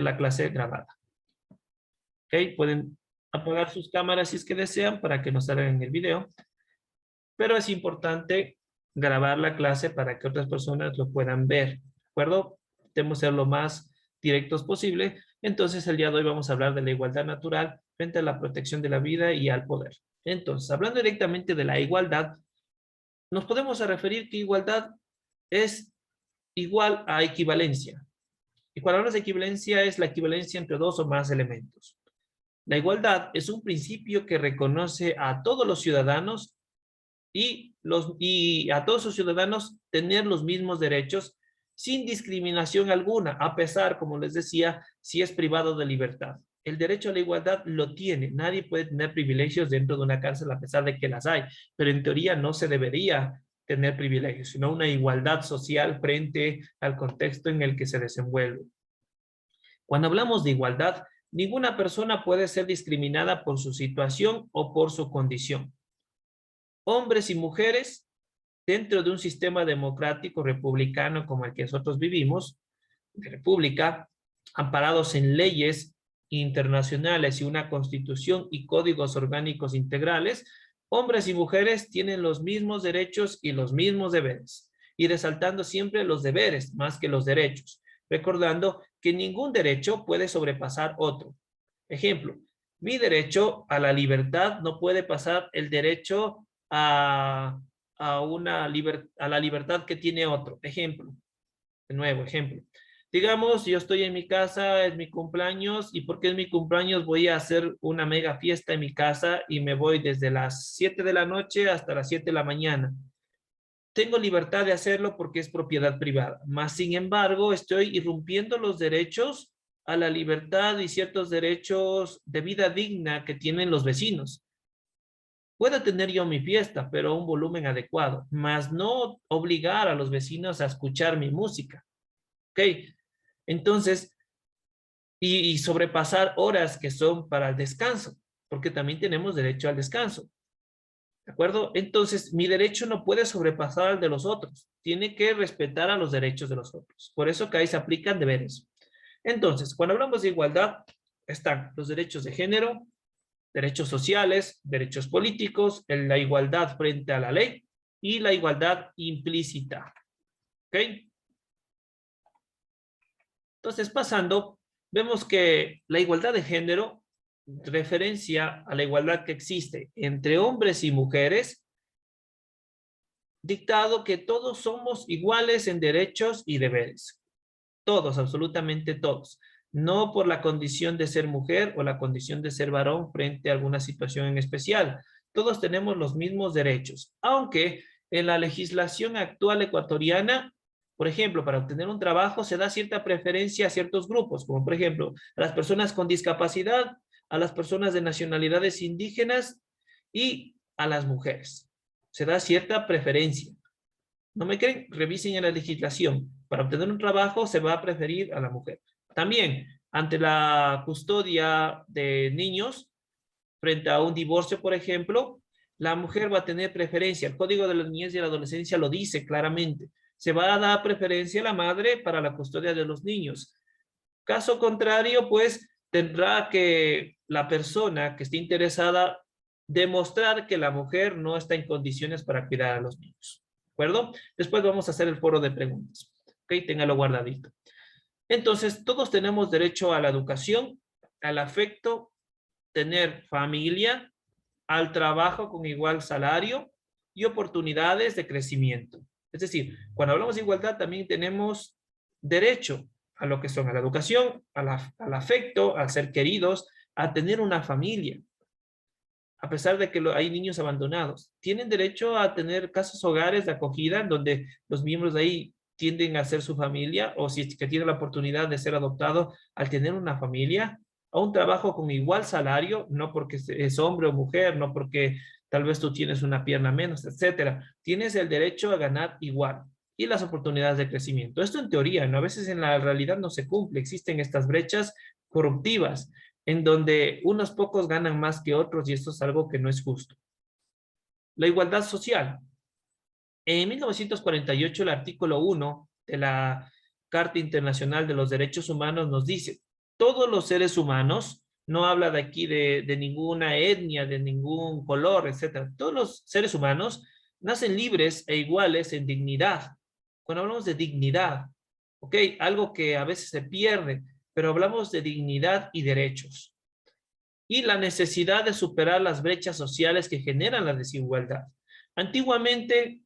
la clase grabada. ¿Ok? Pueden apagar sus cámaras si es que desean para que no salgan en el video. Pero es importante grabar la clase para que otras personas lo puedan ver. ¿De acuerdo? Debemos ser lo más directos posible. Entonces, el día de hoy vamos a hablar de la igualdad natural frente a la protección de la vida y al poder. Entonces, hablando directamente de la igualdad, nos podemos referir que igualdad es igual a equivalencia. Y cuando hablamos de equivalencia, es la equivalencia entre dos o más elementos. La igualdad es un principio que reconoce a todos los ciudadanos y a todos los ciudadanos tener los mismos derechos sin discriminación alguna, a pesar, como les decía, si es privado de libertad. El derecho a la igualdad lo tiene. Nadie puede tener privilegios dentro de una cárcel a pesar de que las hay, pero en teoría no se debería tener privilegios, sino una igualdad social frente al contexto en el que se desenvuelve. Cuando hablamos de igualdad, ninguna persona puede ser discriminada por su situación o por su condición. Hombres y mujeres, dentro de un sistema democrático republicano como el que nosotros vivimos, de república, amparados en leyes internacionales y una constitución y códigos orgánicos integrales, hombres y mujeres tienen los mismos derechos y los mismos deberes, y resaltando siempre los deberes más que los derechos, recordando que ningún derecho puede sobrepasar otro. Ejemplo, mi derecho a la libertad no puede pasar el derecho a la libertad que tiene otro. Ejemplo, de nuevo, ejemplo. Digamos, yo estoy en mi casa, es mi cumpleaños, y porque es mi cumpleaños voy a hacer una mega fiesta en mi casa y me voy desde las 7 de la noche hasta las 7 de la mañana. Tengo libertad de hacerlo porque es propiedad privada, mas sin embargo estoy irrumpiendo los derechos a la libertad y ciertos derechos de vida digna que tienen los vecinos. Puedo tener yo mi fiesta, pero a un volumen adecuado, mas no obligar a los vecinos a escuchar mi música. ¿Ok? Entonces, y sobrepasar horas que son para el descanso, porque también tenemos derecho al descanso. ¿De acuerdo? Entonces, mi derecho no puede sobrepasar al de los otros. Tiene que respetar a los derechos de los otros. Por eso que ahí se aplican deberes. Entonces, cuando hablamos de igualdad, están los derechos de género, derechos sociales, derechos políticos, la igualdad frente a la ley y la igualdad implícita. ¿Ok? Entonces, pasando, vemos que la igualdad de género referencia a la igualdad que existe entre hombres y mujeres, dictado que todos somos iguales en derechos y deberes. Todos, absolutamente todos. No por la condición de ser mujer o la condición de ser varón frente a alguna situación en especial. Todos tenemos los mismos derechos, aunque en la legislación actual ecuatoriana, por ejemplo, para obtener un trabajo se da cierta preferencia a ciertos grupos, como por ejemplo a las personas con discapacidad, a las personas de nacionalidades indígenas y a las mujeres. Se da cierta preferencia. ¿No me creen? Revisen en la legislación. Para obtener un trabajo se va a preferir a la mujer. También, ante la custodia de niños, frente a un divorcio, por ejemplo, la mujer va a tener preferencia. El Código de la Niñez y la Adolescencia lo dice claramente. Se va a dar preferencia a la madre para la custodia de los niños. Caso contrario, pues, tendrá que la persona que esté interesada demostrar que la mujer no está en condiciones para cuidar a los niños. ¿De acuerdo? Después vamos a hacer el foro de preguntas. ¿Ok? Téngalo guardadito. Entonces, todos tenemos derecho a la educación, al afecto, tener familia, al trabajo con igual salario y oportunidades de crecimiento. Es decir, cuando hablamos de igualdad también tenemos derecho a lo que son a la educación, al afecto, al ser queridos, a tener una familia. A pesar de que hay niños abandonados, tienen derecho a tener casas hogares de acogida en donde los miembros de ahí tienden a ser su familia, o si es que tienen la oportunidad de ser adoptado al tener una familia, a un trabajo con igual salario, no porque es hombre o mujer, no porque tal vez tú tienes una pierna menos, etcétera. Tienes el derecho a ganar igual y las oportunidades de crecimiento. Esto en teoría, ¿no? A veces en la realidad no se cumple, existen estas brechas corruptivas en donde unos pocos ganan más que otros y esto es algo que no es justo. La igualdad social. En 1948, el artículo 1 de la Carta Internacional de los Derechos Humanos nos dice todos los seres humanos, no habla de aquí de ninguna etnia, de ningún color, etcétera. Todos los seres humanos nacen libres e iguales en dignidad. Cuando hablamos de dignidad, ¿ok? Algo que a veces se pierde, pero hablamos de dignidad y derechos. Y la necesidad de superar las brechas sociales que generan la desigualdad. Antiguamente,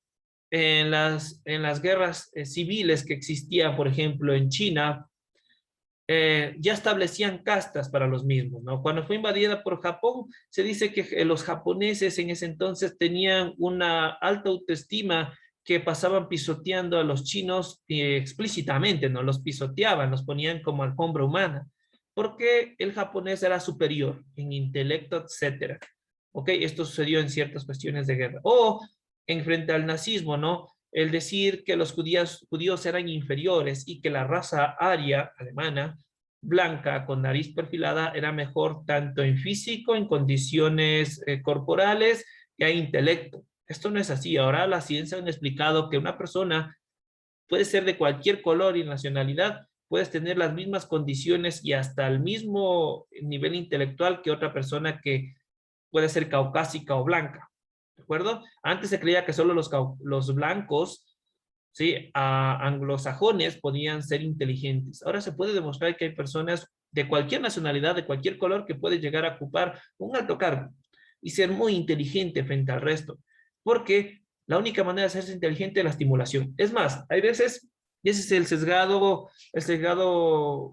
en las guerras civiles que existían, por ejemplo, en China, ya establecían castas para los mismos, ¿no? Cuando fue invadida por Japón, se dice que los japoneses en ese entonces tenían una alta autoestima que pasaban pisoteando a los chinos explícitamente, ¿no? Los pisoteaban, los ponían como alfombra humana, porque el japonés era superior en intelecto, etcétera. ¿Ok? Esto sucedió en ciertas cuestiones de guerra. O en frente al nazismo, ¿no? El decir que los judíos eran inferiores y que la raza aria alemana, blanca, con nariz perfilada, era mejor tanto en físico, en condiciones corporales y en intelecto. Esto no es así. Ahora la ciencia ha explicado que una persona puede ser de cualquier color y nacionalidad, puedes tener las mismas condiciones y hasta el mismo nivel intelectual que otra persona que puede ser caucásica o blanca. ¿De acuerdo? Antes se creía que solo los blancos, ¿sí? Anglosajones podían ser inteligentes. Ahora se puede demostrar que hay personas de cualquier nacionalidad, de cualquier color, que pueden llegar a ocupar un alto cargo y ser muy inteligente frente al resto. Porque la única manera de hacerse inteligente es la estimulación. Es más, hay veces, y ese es el sesgado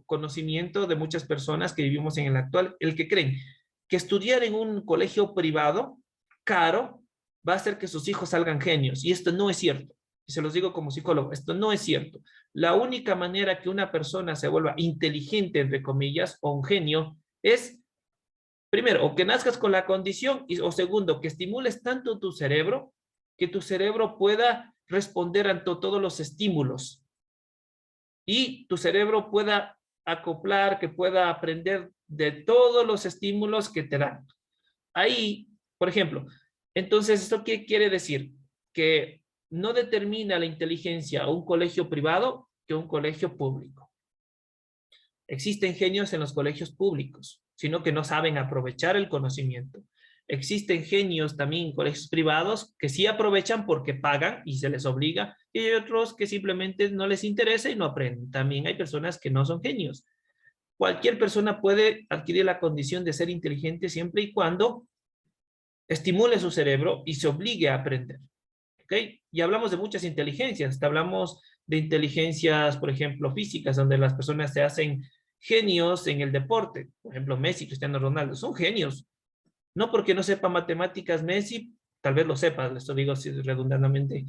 conocimiento de muchas personas que vivimos en el actual, el que creen que estudiar en un colegio privado caro va a hacer que sus hijos salgan genios. Y esto no es cierto. Y se los digo como psicólogo, esto no es cierto. La única manera que una persona se vuelva inteligente, entre comillas, o un genio, es, primero, o que nazcas con la condición, o segundo, que estimules tanto tu cerebro, que tu cerebro pueda responder ante todos los estímulos. Y tu cerebro pueda acoplar, que pueda aprender de todos los estímulos que te dan. Ahí, por ejemplo, entonces, ¿esto qué quiere decir? Que no determina la inteligencia un colegio privado que un colegio público. Existen genios en los colegios públicos, sino que no saben aprovechar el conocimiento. Existen genios también en colegios privados que sí aprovechan porque pagan y se les obliga, y hay otros que simplemente no les interesa y no aprenden. También hay personas que no son genios. Cualquier persona puede adquirir la condición de ser inteligente siempre y cuando estimule su cerebro y se obligue a aprender. ¿Ok? Y hablamos de muchas inteligencias. Hablamos de inteligencias, por ejemplo, físicas, donde las personas se hacen genios en el deporte. Por ejemplo, Messi, Cristiano Ronaldo, son genios. No porque no sepa matemáticas Messi, tal vez lo sepa, esto digo así redundantemente.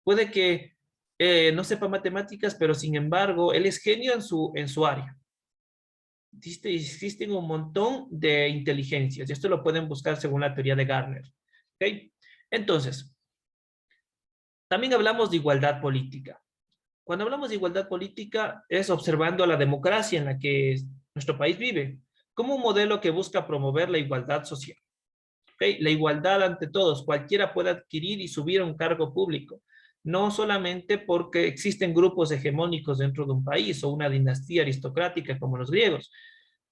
Puede que no sepa matemáticas, pero sin embargo, él es genio en su área. Existen un montón de inteligencias y esto lo pueden buscar según la teoría de Gardner. ¿Okay? Entonces, también hablamos de igualdad política. Cuando hablamos de igualdad política es observando la democracia en la que nuestro país vive, como un modelo que busca promover la igualdad social. ¿Okay? La igualdad ante todos, cualquiera puede adquirir y subir a un cargo público, no solamente porque existen grupos hegemónicos dentro de un país o una dinastía aristocrática como los griegos.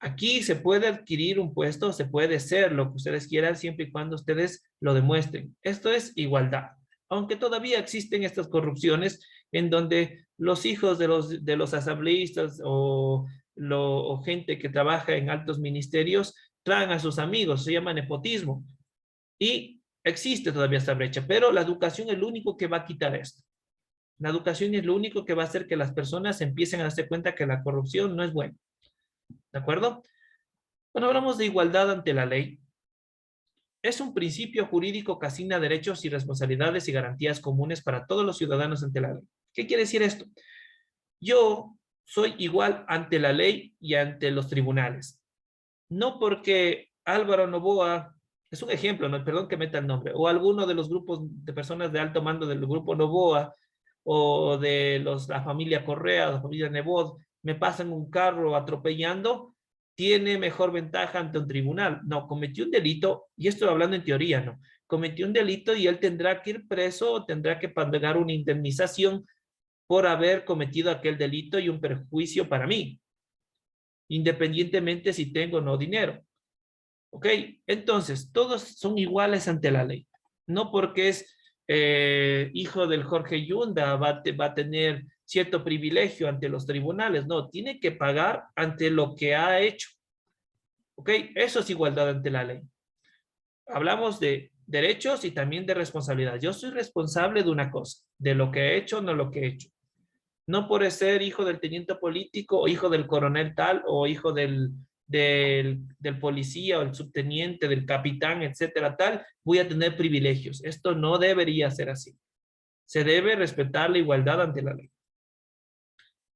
Aquí se puede adquirir un puesto, se puede ser lo que ustedes quieran siempre y cuando ustedes lo demuestren. Esto es igualdad. Aunque todavía existen estas corrupciones en donde los hijos de los asambleístas o gente que trabaja en altos ministerios traen a sus amigos, se llama nepotismo. Y existe todavía esta brecha, pero la educación es lo único que va a quitar esto. La educación es lo único que va a hacer que las personas empiecen a darse cuenta que la corrupción no es buena. ¿De acuerdo? Cuando hablamos de igualdad ante la ley, es un principio jurídico que asigna derechos y responsabilidades y garantías comunes para todos los ciudadanos ante la ley. ¿Qué quiere decir esto? Yo soy igual ante la ley y ante los tribunales. No porque Álvaro Noboa, es un ejemplo, no, perdón que meta el nombre, o alguno de los grupos de personas de alto mando del grupo Noboa, o de la familia Correa, la familia Nebot, me pasan un carro atropellando, tiene mejor ventaja ante un tribunal. No, cometió un delito, y estoy hablando en teoría, ¿no? Cometió un delito y él tendrá que ir preso o tendrá que pagar una indemnización por haber cometido aquel delito y un perjuicio para mí. independientemente si tengo o no dinero. ¿Ok? Entonces, todos son iguales ante la ley. No porque es hijo del Jorge Yunda va a tener cierto privilegio ante los tribunales. No, tiene que pagar ante lo que ha hecho. ¿Ok? Eso es igualdad ante la ley. Hablamos de derechos y también de responsabilidad. Yo soy responsable de una cosa, de lo que he hecho, no lo que he hecho. No por ser hijo del teniente político o hijo del coronel tal o hijo del policía o el subteniente, del capitán, etcétera, tal, voy a tener privilegios. Esto no debería ser así. Se debe respetar la igualdad ante la ley.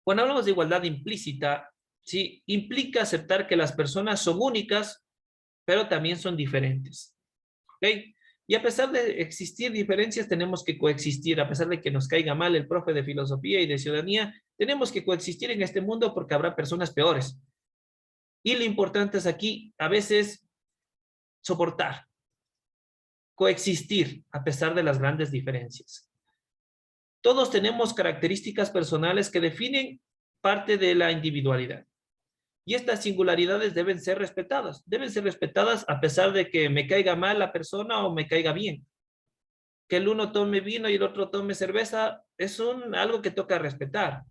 Cuando hablamos de igualdad implícita, sí, implica aceptar que las personas son únicas, pero también son diferentes. ¿Ok? Y a pesar de existir diferencias, tenemos que coexistir. A pesar de que nos caiga mal el profe de filosofía y de ciudadanía, tenemos que coexistir en este mundo porque habrá personas peores. Y lo importante es aquí, a veces, soportar, coexistir a pesar de las grandes diferencias. Todos tenemos características personales que definen parte de la individualidad. Y estas singularidades deben ser respetadas a pesar de que me caiga mal la persona o me caiga bien. Que el uno tome vino y el otro tome cerveza es algo que toca respetar.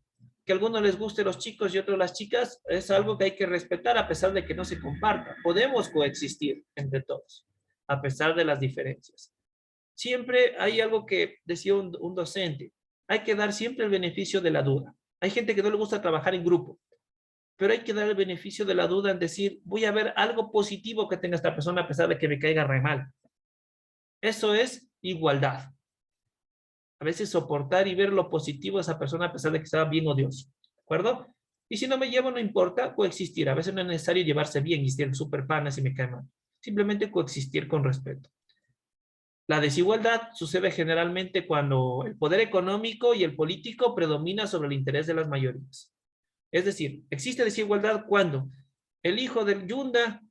Que a algunos les guste los chicos y otros las chicas es algo que hay que respetar a pesar de que no se comparta. Podemos coexistir entre todos, a pesar de las diferencias. Siempre hay algo que decía un docente, hay que dar siempre el beneficio de la duda. Hay gente que no le gusta trabajar en grupo, pero hay que dar el beneficio de la duda en decir, voy a ver algo positivo que tenga esta persona a pesar de que me caiga re mal. Eso es igualdad. A veces soportar y ver lo positivo de esa persona a pesar de que estaba bien odioso. ¿De acuerdo? Y si no me llevo, no importa, coexistir. A veces no es necesario llevarse bien y ser súper panas y me cae mal. Simplemente coexistir con respeto. La desigualdad sucede generalmente cuando el poder económico y el político predomina sobre el interés de las mayorías. Es decir, existe desigualdad cuando el hijo del Yunda,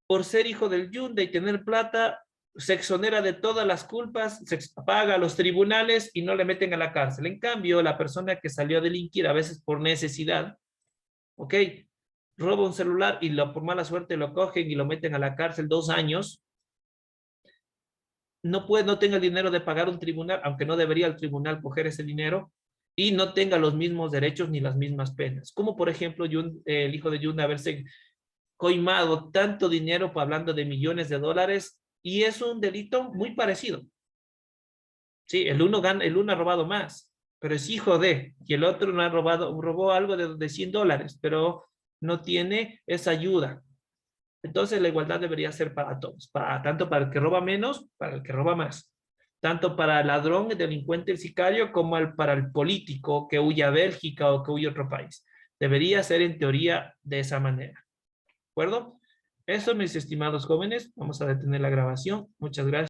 por ser hijo del Yunda y tener plata, se exonera de todas las culpas, se paga a los tribunales y no le meten a la cárcel. En cambio, la persona que salió a delinquir, a veces por necesidad, ¿ok? Roba un celular y por mala suerte lo cogen y lo meten a la cárcel 2 años, no tenga el dinero de pagar un tribunal, aunque no debería el tribunal coger ese dinero, y no tenga los mismos derechos ni las mismas penas. Como por ejemplo, el hijo de Yunda haberse coimado tanto dinero, hablando de millones de dólares, y es un delito muy parecido. Sí, el uno ha robado más, pero es hijo de, y el otro no ha robó algo de $100, pero no tiene esa ayuda. Entonces la igualdad debería ser para todos, tanto para el que roba menos, para el que roba más. Tanto para el ladrón, el delincuente, el sicario, como para el político que huye a Bélgica o que huye a otro país. Debería ser en teoría de esa manera. ¿De acuerdo? Eso, mis estimados jóvenes. Vamos a detener la grabación. Muchas gracias.